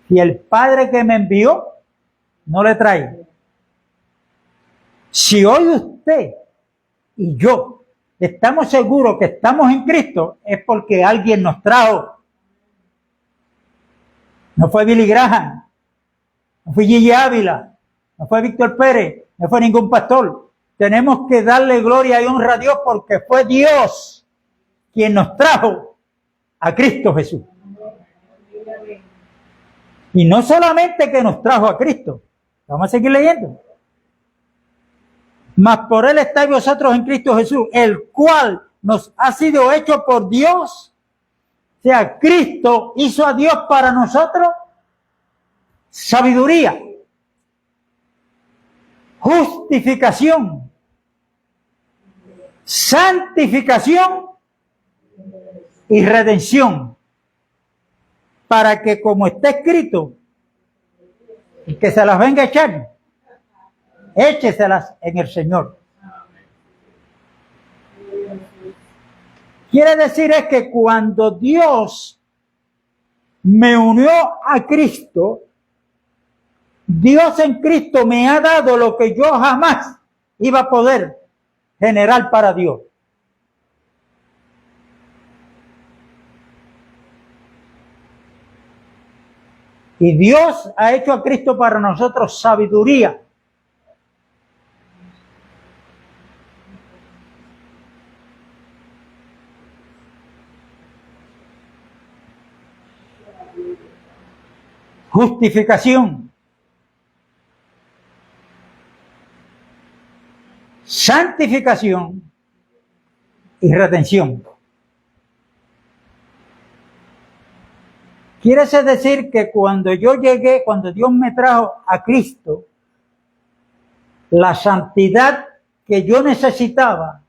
y el Padre que me envió no le trae. Si hoy usted y yo estamos seguros que estamos en Cristo, es porque alguien nos trajo. No fue Billy Graham, no fue Gigi Ávila, no fue Víctor Pérez, no fue ningún pastor. Tenemos que darle gloria y honra a Dios porque fue Dios quien nos trajo a Cristo Jesús. Y no solamente que nos trajo a Cristo, vamos a seguir leyendo. Mas por él estáis vosotros en Cristo Jesús, el cual nos ha sido hecho por Dios. O sea, Cristo hizo a Dios para nosotros sabiduría, justificación, santificación y redención. Para que, como está escrito, el que se las venga a echar, écheselas en el Señor. Quiere decir es que cuando Dios me unió a Cristo, Dios en Cristo me ha dado lo que yo jamás iba a poder generar para Dios. Y Dios ha hecho a Cristo para nosotros sabiduría. Justificación. Santificación y redención. Quiere decir que cuando yo llegué, cuando Dios me trajo a Cristo, la santidad que yo necesitaba,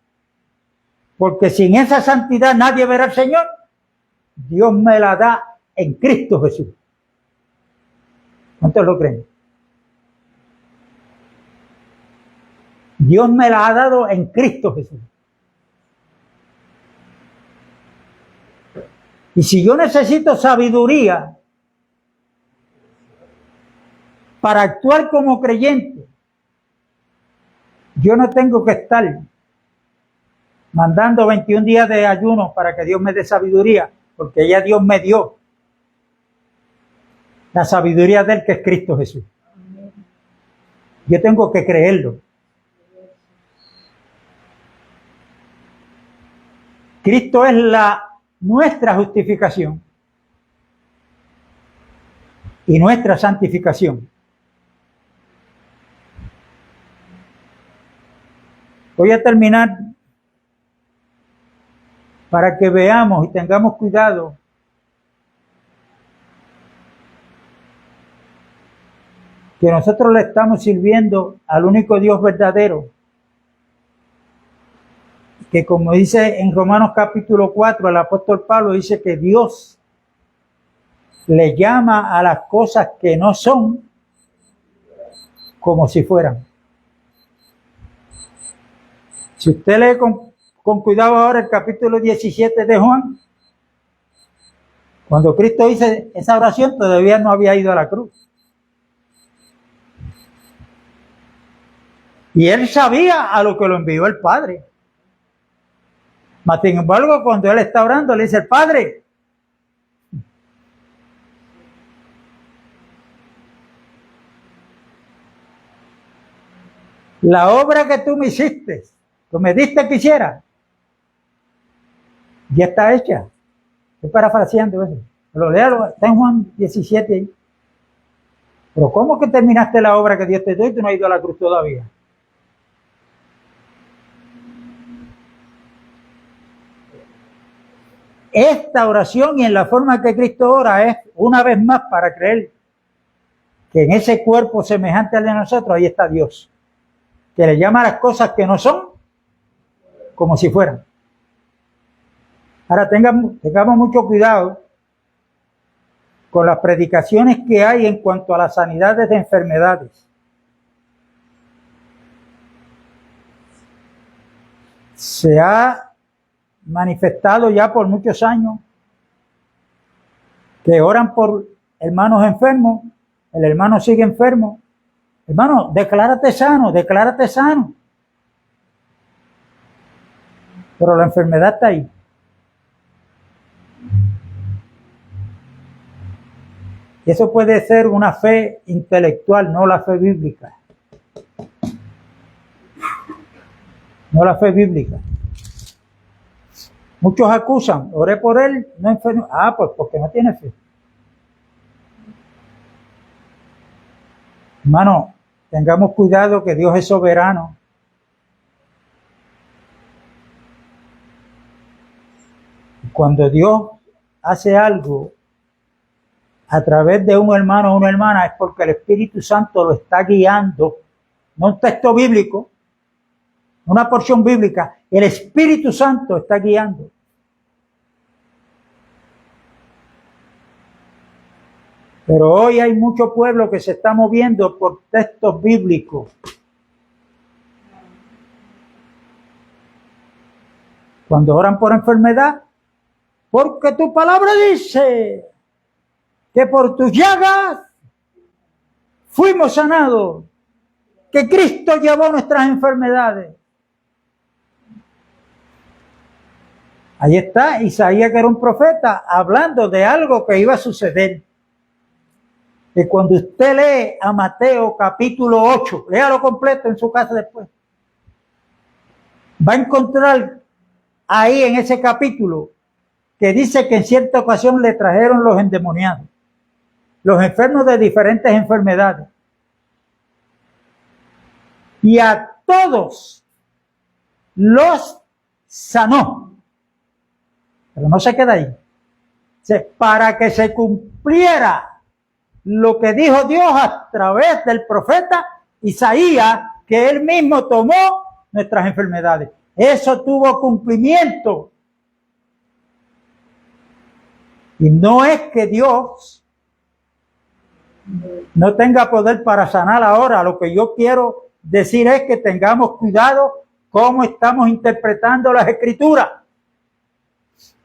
porque sin esa santidad nadie verá al Señor, Dios me la da en Cristo Jesús. ¿Cuántos lo creen? Dios me la ha dado en Cristo Jesús. Y si yo necesito sabiduría para actuar como creyente, yo no tengo que estar mandando 21 días de ayuno para que Dios me dé sabiduría, porque ya Dios me dio la sabiduría de Él, que es Cristo Jesús. Yo tengo que creerlo. Cristo es nuestra justificación y nuestra santificación. Voy a terminar para que veamos y tengamos cuidado que nosotros le estamos sirviendo al único Dios verdadero, que como dice en Romanos capítulo 4, el apóstol Pablo dice que Dios le llama a las cosas que no son como si fueran. Si usted lee con cuidado ahora el capítulo 17 de Juan, cuando Cristo hizo esa oración todavía no había ido a la cruz. Y él sabía a lo que lo envió el Padre. Mas, sin embargo, cuando él está orando, le dice el Padre, la obra que tú me hiciste, tú me diste que hiciera, ya está hecha. Estoy parafraseando eso. Lo leo, está en Juan 17 ahí. Pero ¿cómo que terminaste la obra que Dios te dio y tú no has ido a la cruz todavía? Esta oración y en la forma que Cristo ora es una vez más para creer que en ese cuerpo semejante al de nosotros, ahí está Dios, que le llama a las cosas que no son como si fueran. Ahora tengamos mucho cuidado con las predicaciones que hay en cuanto a las sanidades de enfermedades. Se ha manifestado ya por muchos años que oran por hermanos enfermos, el hermano sigue enfermo. Hermano, declárate sano, declárate sano. Pero la enfermedad está ahí. Y eso puede ser una fe intelectual, no la fe bíblica. No la fe bíblica. Muchos acusan, oré por él, no enfermo. Ah, pues porque no tiene fe. Hermano, tengamos cuidado que Dios es soberano. Cuando Dios hace algo a través de un hermano o una hermana es porque el Espíritu Santo lo está guiando. No un texto bíblico, una porción bíblica. El Espíritu Santo está guiando. Pero hoy hay mucho pueblo que se está moviendo por textos bíblicos. Cuando oran por enfermedad, porque tu palabra dice que por tus llagas fuimos sanados, que Cristo llevó nuestras enfermedades. Ahí está Isaías, que era un profeta, hablando de algo que iba a suceder. Que cuando usted lee a Mateo capítulo 8, léalo completo en su casa después, va a encontrar ahí en ese capítulo que dice que en cierta ocasión le trajeron los endemoniados, los enfermos de diferentes enfermedades. Y a todos los sanó. Pero no se queda ahí. Para que se cumpliera lo que dijo Dios a través del profeta Isaías, que él mismo tomó nuestras enfermedades. Eso tuvo cumplimiento. Y no es que Dios no tenga poder para sanar ahora. Lo que yo quiero decir es que tengamos cuidado cómo estamos interpretando las Escrituras.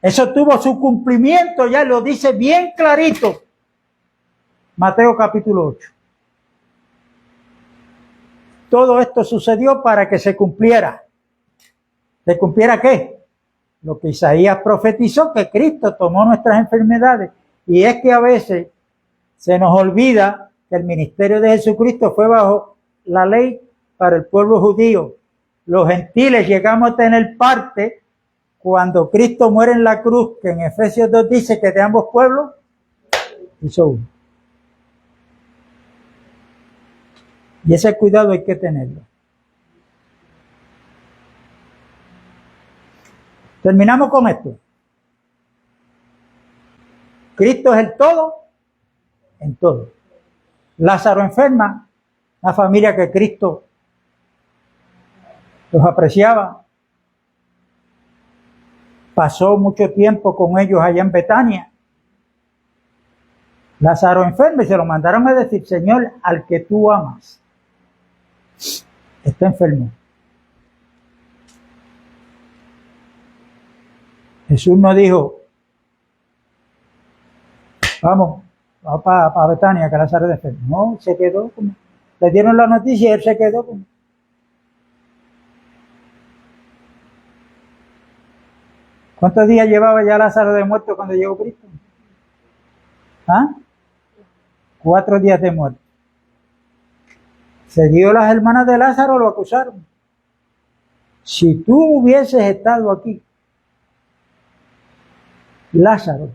Eso tuvo su cumplimiento, ya lo dice bien clarito Mateo capítulo 8. Todo esto sucedió para que se cumpliera. ¿Se cumpliera qué? Lo que Isaías profetizó, que Cristo tomó nuestras enfermedades. Y es que a veces se nos olvida que el ministerio de Jesucristo fue bajo la ley para el pueblo judío. Los gentiles llegamos a tener parte cuando Cristo muere en la cruz, que en Efesios 2 dice que de ambos pueblos hizo uno. Y ese cuidado hay que tenerlo. Terminamos con esto. Cristo es el todo en todo. Lázaro enferma, una familia que Cristo los apreciaba. Pasó mucho tiempo con ellos allá en Betania. Lázaro enfermo y se lo mandaron a decir: Señor, al que tú amas está enfermo. Jesús no dijo: vamos para Betania, que Lázaro es enfermo. No, se quedó. Le dieron la noticia y él se quedó. ¿Cuántos días llevaba ya Lázaro de muerto cuando llegó Cristo? 4 días de muerte. Seguido las hermanas de Lázaro lo acusaron. Si tú hubieses estado aquí, Lázaro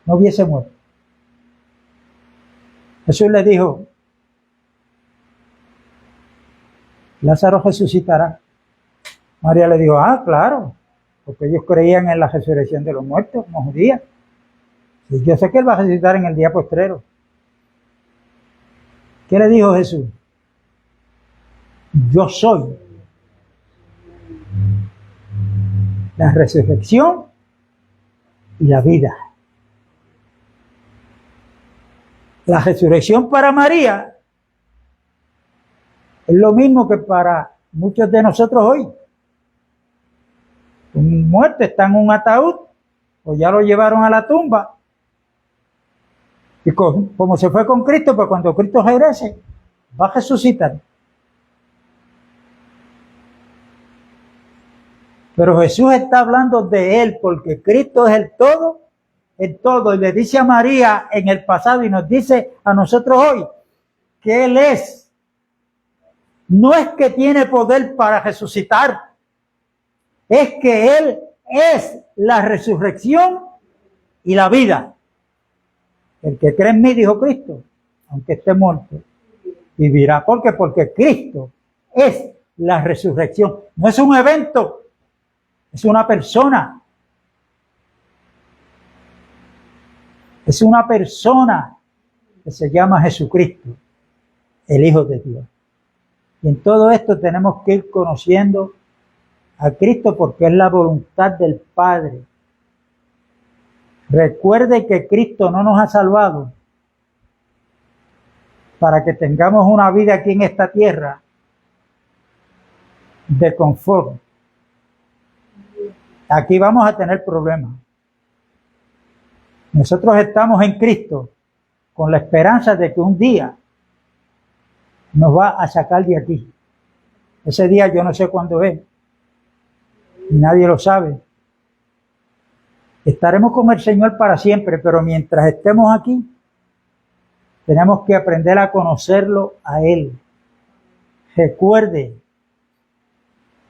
no hubiese muerto. Jesús le dijo: Lázaro resucitará. María le dijo: claro, porque ellos creían en la resurrección de los muertos, como judías. Y yo sé que él va a resucitar en el día postrero. ¿Qué le dijo Jesús? Yo soy la resurrección y la vida. La resurrección para María es lo mismo que para muchos de nosotros hoy. Un muerto está en un ataúd o ya lo llevaron a la tumba. Y como se fue con Cristo, pues cuando Cristo regrese, va a resucitar. Pero Jesús está hablando de Él, porque Cristo es el todo, y le dice a María en el pasado y nos dice a nosotros hoy que Él es. No es que tiene poder para resucitar, es que Él es la resurrección y la vida. El que cree en mí, dijo Cristo, aunque esté muerto, vivirá. ¿Por qué? Porque Cristo es la resurrección. No es un evento, es una persona. Es una persona que se llama Jesucristo, el Hijo de Dios. Y en todo esto tenemos que ir conociendo a Cristo, porque es la voluntad del Padre. Recuerde que Cristo no nos ha salvado para que tengamos una vida aquí en esta tierra de confort. Aquí vamos a tener problemas. Nosotros estamos en Cristo con la esperanza de que un día nos va a sacar de aquí. Ese día yo no sé cuándo es, y nadie lo sabe. Estaremos con el Señor para siempre, pero mientras estemos aquí, tenemos que aprender a conocerlo a Él. Recuerde,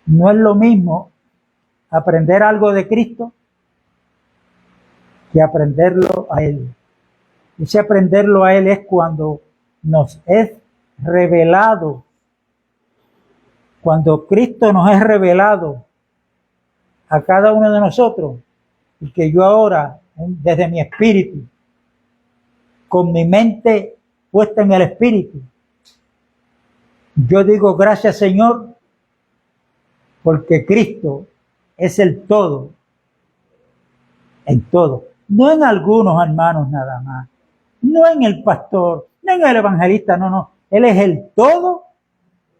no es lo mismo aprender algo de Cristo que aprenderlo a Él. Ese aprenderlo a Él es cuando nos es revelado, cuando Cristo nos es revelado a cada uno de nosotros, y que yo ahora, desde mi espíritu, con mi mente puesta en el espíritu, yo digo gracias, Señor, porque Cristo es el todo, en todo, no en algunos hermanos nada más, no en el pastor, no en el evangelista, no, Él es el todo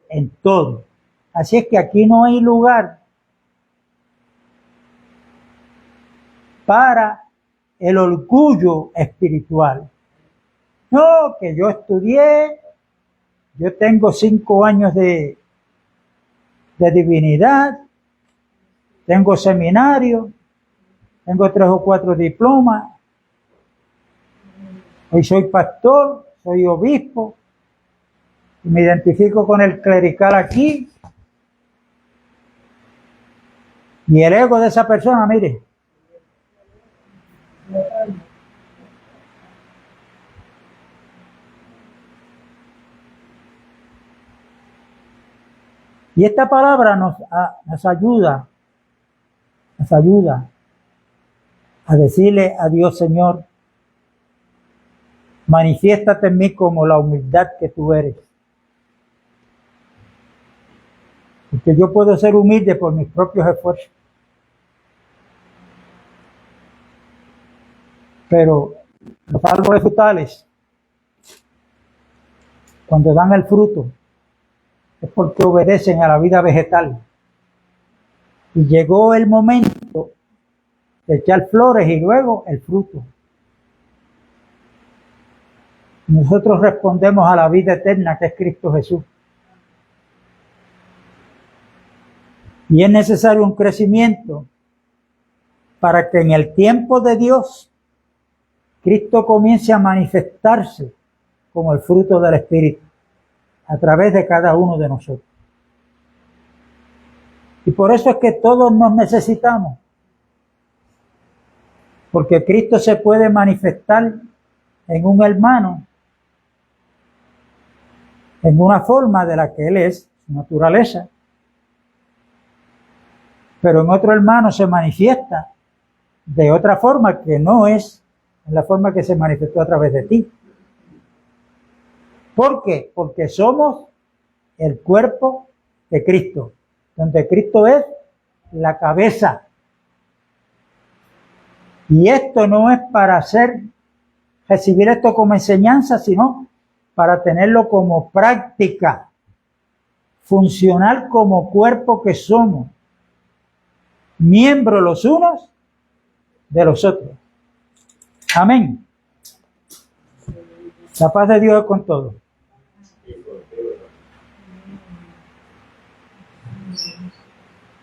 en todo. Así es que aquí no hay lugar para el orgullo espiritual. No, que yo estudié, yo tengo 5 años de divinidad, tengo seminario, tengo 3 o 4 diplomas, hoy soy pastor, soy obispo, y me identifico con el clerical aquí, y el ego de esa persona, mire, y esta palabra nos ayuda a decirle a Dios, Señor, manifiéstate en mí como la humildad que tú eres. Porque yo puedo ser humilde por mis propios esfuerzos. Pero los árboles frutales, cuando dan el fruto, es porque obedecen a la vida vegetal. Y llegó el momento de echar flores y luego el fruto. Nosotros respondemos a la vida eterna que es Cristo Jesús. Y es necesario un crecimiento para que en el tiempo de Dios Cristo comience a manifestarse como el fruto del Espíritu a través de cada uno de nosotros. Y por eso es que todos nos necesitamos, porque Cristo se puede manifestar en un hermano en una forma de la que Él es, su naturaleza, pero en otro hermano se manifiesta de otra forma que no es la forma que se manifestó a través de ti. ¿Por qué? Porque somos el cuerpo de Cristo, donde Cristo es la cabeza. Y esto no es para recibir esto como enseñanza, sino para tenerlo como práctica, funcional como cuerpo que somos, miembros los unos de los otros. Amén. La paz de Dios es con todos.